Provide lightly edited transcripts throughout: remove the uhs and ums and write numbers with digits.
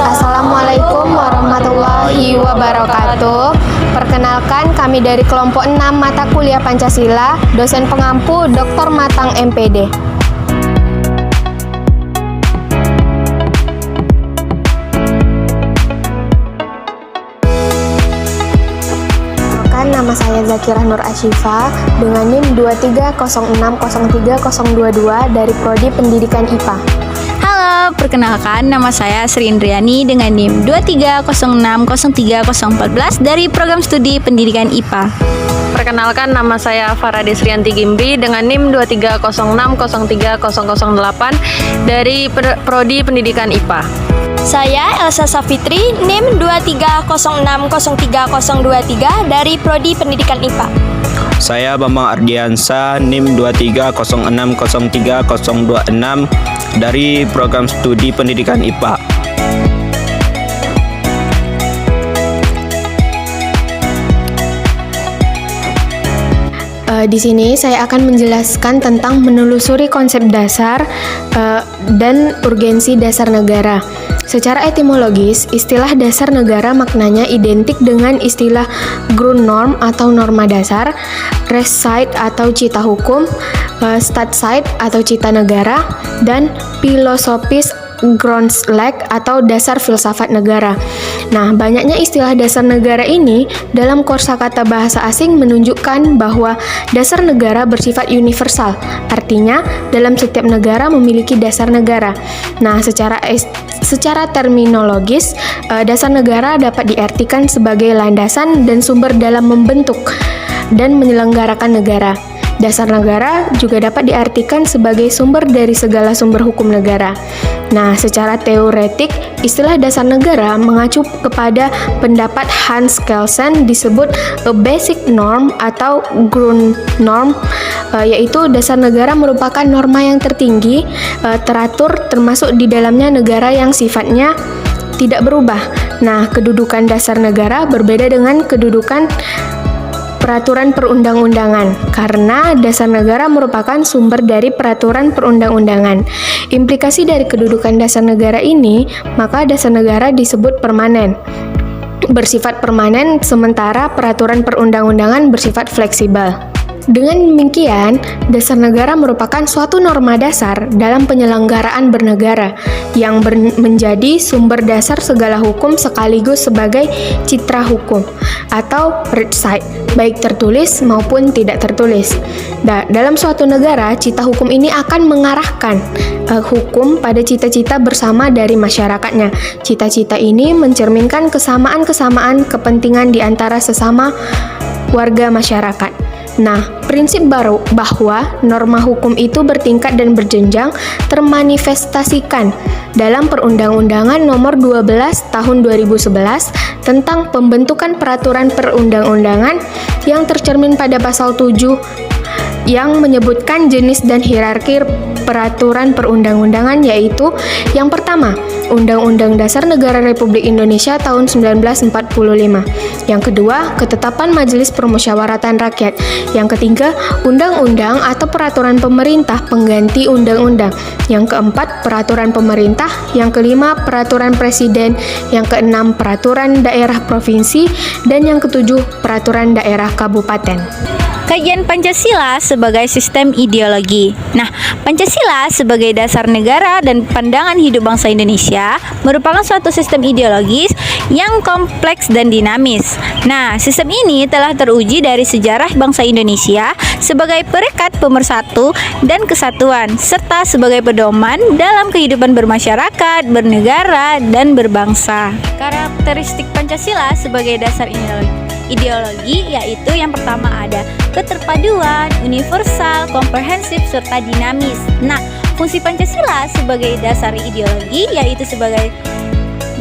Assalamualaikum warahmatullahi wabarakatuh. Perkenalkan, kami dari kelompok 6 mata kuliah Pancasila, dosen pengampu Dr. Matang MPD. Nama saya Zakirah Nur Ashifa dengan NIM 230603022 dari Prodi Pendidikan IPA. Halo, perkenalkan nama saya Sri Indriani dengan NIM 230603014 dari Program Studi Pendidikan IPA. Perkenalkan nama saya Farah Desrianti Gimri dengan NIM 230603008 dari Prodi Pendidikan IPA. Saya Elsa Safitri, NIM 230603023 dari Prodi Pendidikan IPA. Saya Bambang Ardiansa, NIM 230603026 dari Program Studi Pendidikan IPA. Di sini saya akan menjelaskan tentang menelusuri konsep dasar dan urgensi dasar negara. Secara etimologis, istilah dasar negara maknanya identik dengan istilah Grundnorm atau norma dasar, Rechtsstaat atau cita hukum, Staatsrecht atau cita negara, dan filosofis Grundslag atau dasar filsafat negara. Nah, banyaknya istilah dasar negara ini dalam kosakata bahasa asing menunjukkan bahwa dasar negara bersifat universal. Artinya, dalam setiap negara memiliki dasar negara. Nah, secara terminologis, dasar negara dapat diartikan sebagai landasan dan sumber dalam membentuk dan menyelenggarakan negara. Dasar negara juga dapat diartikan sebagai sumber dari segala sumber hukum negara. Nah, secara teoretik, istilah dasar negara mengacu kepada pendapat Hans Kelsen disebut a basic norm atau Grundnorm, yaitu dasar negara merupakan norma yang tertinggi, teratur, termasuk di dalamnya negara yang sifatnya tidak berubah. Nah, kedudukan dasar negara berbeda dengan kedudukan peraturan perundang-undangan, karena dasar negara merupakan sumber dari peraturan perundang-undangan. Implikasi dari kedudukan dasar negara ini, maka dasar negara disebut permanen, bersifat permanen, sementara peraturan perundang-undangan bersifat fleksibel. Dengan demikian, dasar negara merupakan suatu norma dasar dalam penyelenggaraan bernegara yang menjadi sumber dasar segala hukum sekaligus sebagai citra hukum atau Rechtsstaat, baik tertulis maupun tidak tertulis. Dalam suatu negara, cita hukum ini akan mengarahkan hukum pada cita-cita bersama dari masyarakatnya. Cita-cita ini mencerminkan kesamaan-kesamaan kepentingan di antara sesama warga masyarakat. Nah, prinsip baru bahwa norma hukum itu bertingkat dan berjenjang termanifestasikan dalam Perundang-undangan Nomor 12 Tahun 2011 tentang pembentukan peraturan perundang-undangan yang tercermin pada pasal 7 yang menyebutkan jenis dan hierarki peraturan perundang-undangan, yaitu yang pertama, Undang-Undang Dasar Negara Republik Indonesia tahun 1945. Yang kedua, ketetapan Majelis Permusyawaratan Rakyat. Yang ketiga, undang-undang atau peraturan pemerintah pengganti undang-undang. Yang keempat, peraturan pemerintah. Yang kelima, peraturan presiden. Yang keenam, peraturan daerah provinsi. Dan yang ketujuh, peraturan daerah kabupaten. Kajian Pancasila sebagai sistem ideologi. Nah, Pancasila sebagai dasar negara dan pandangan hidup bangsa Indonesia merupakan suatu sistem ideologis yang kompleks dan dinamis. Nah, sistem ini telah teruji dari sejarah bangsa Indonesia sebagai perekat pemersatu dan kesatuan, serta sebagai pedoman dalam kehidupan bermasyarakat, bernegara, dan berbangsa. Karakteristik Pancasila sebagai dasar ideologi yaitu yang pertama ada keterpaduan, universal, komprehensif, serta dinamis. Nah, fungsi Pancasila sebagai dasar ideologi yaitu sebagai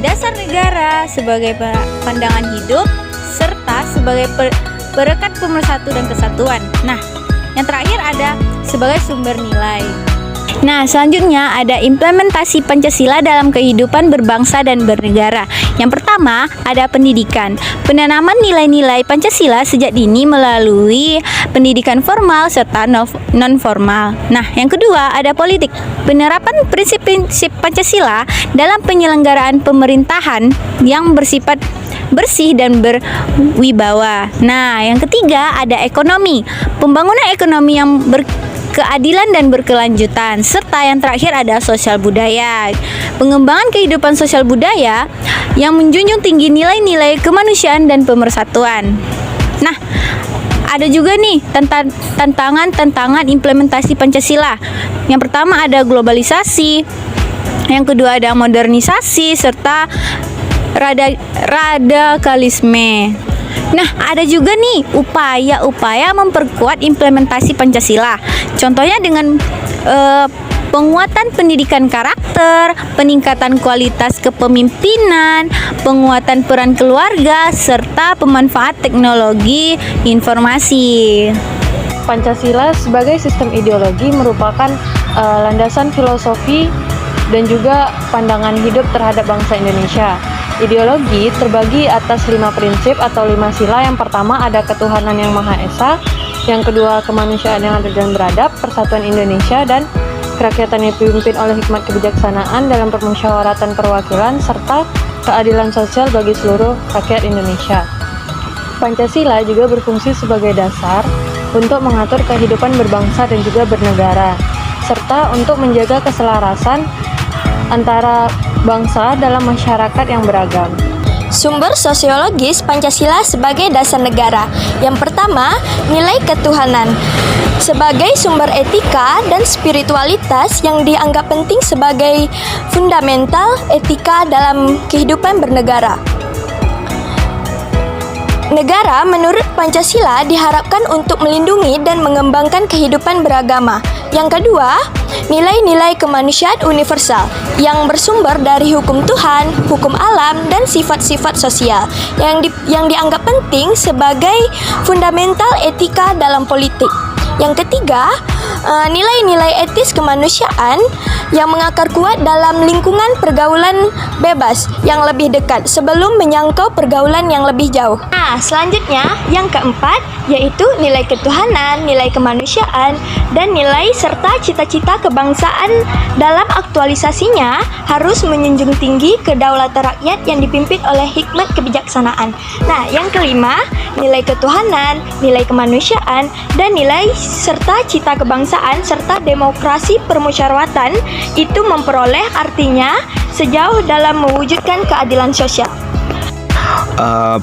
dasar negara, sebagai pandangan hidup, serta sebagai perekat pemersatu dan kesatuan. Nah, yang terakhir ada sebagai sumber nilai. Nah, selanjutnya ada implementasi Pancasila dalam kehidupan berbangsa dan bernegara. Yang pertama, ada pendidikan. Penanaman nilai-nilai Pancasila sejak dini melalui pendidikan formal serta non-formal. Nah, yang kedua, ada politik. Penerapan prinsip-prinsip Pancasila dalam penyelenggaraan pemerintahan yang bersifat bersih dan berwibawa. Nah, yang ketiga, ada ekonomi. Pembangunan ekonomi yang keadilan dan berkelanjutan, serta yang terakhir ada sosial budaya. Pengembangan kehidupan sosial budaya yang menjunjung tinggi nilai-nilai kemanusiaan dan pemersatuan. Nah, ada juga nih tantangan implementasi Pancasila. Yang pertama ada globalisasi, yang kedua ada modernisasi, serta radikalisme. Nah, ada juga nih upaya-upaya memperkuat implementasi Pancasila. Contohnya dengan penguatan pendidikan karakter, peningkatan kualitas kepemimpinan, penguatan peran keluarga, serta pemanfaat teknologi informasi. Pancasila sebagai sistem ideologi merupakan landasan filosofi dan juga pandangan hidup terhadap bangsa Indonesia. Ideologi terbagi atas 5 prinsip atau 5 sila. Yang pertama ada ketuhanan yang Maha Esa, yang kedua kemanusiaan yang adil dan beradab, persatuan Indonesia, dan kerakyatan yang dipimpin oleh hikmat kebijaksanaan dalam permusyawaratan perwakilan, serta keadilan sosial bagi seluruh rakyat Indonesia. Pancasila juga berfungsi sebagai dasar untuk mengatur kehidupan berbangsa dan juga bernegara, serta untuk menjaga keselarasan antara bangsa dalam masyarakat yang beragam. Sumber sosiologis Pancasila sebagai dasar negara. Yang pertama, nilai ketuhanan. Sebagai sumber etika dan spiritualitas yang dianggap penting sebagai fundamental etika dalam kehidupan bernegara. Negara menurut Pancasila diharapkan untuk melindungi dan mengembangkan kehidupan beragama. Yang kedua, nilai-nilai kemanusiaan universal yang bersumber dari hukum Tuhan, hukum alam, dan sifat-sifat sosial yang dianggap penting sebagai fundamental etika dalam politik. Yang ketiga, nilai-nilai etis kemanusiaan yang mengakar kuat dalam lingkungan pergaulan bebas yang lebih dekat sebelum menyangkau pergaulan yang lebih jauh. Nah, selanjutnya yang keempat yaitu nilai ketuhanan, nilai kemanusiaan, dan nilai serta cita-cita kebangsaan dalam aktualisasinya harus menjunjung tinggi kedaulatan rakyat yang dipimpin oleh hikmat kebijaksanaan. Nah, yang kelima, nilai ketuhanan, nilai kemanusiaan, dan nilai serta cita kebangsaan serta demokrasi permusyawaratan itu memperoleh artinya sejauh dalam mewujudkan keadilan sosial.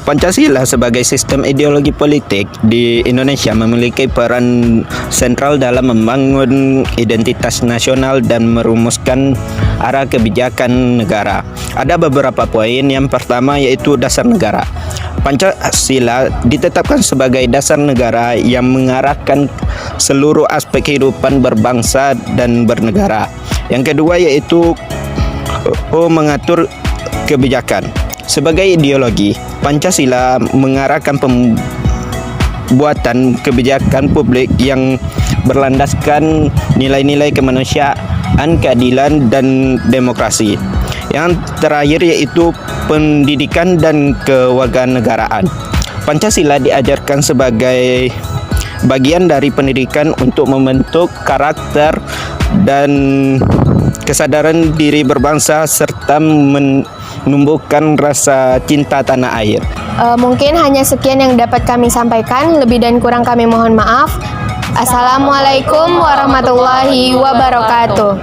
Pancasila sebagai sistem ideologi politik di Indonesia memiliki peran sentral dalam membangun identitas nasional dan merumuskan arah kebijakan negara. Ada beberapa poin. Yang pertama yaitu dasar negara. Pancasila ditetapkan sebagai dasar negara yang mengarahkan seluruh aspek kehidupan berbangsa dan bernegara. Yang kedua yaitu mengatur kebijakan. Sebagai ideologi, Pancasila mengarahkan pembuatan kebijakan publik yang berlandaskan nilai-nilai kemanusiaan, keadilan, dan demokrasi. Yang terakhir yaitu pendidikan dan kewarganegaraan. Pancasila diajarkan sebagai bagian dari pendidikan untuk membentuk karakter dan kesadaran diri berbangsa serta menumbuhkan rasa cinta tanah air. Mungkin hanya sekian yang dapat kami sampaikan. Lebih dan kurang kami mohon maaf. Assalamualaikum warahmatullahi wabarakatuh.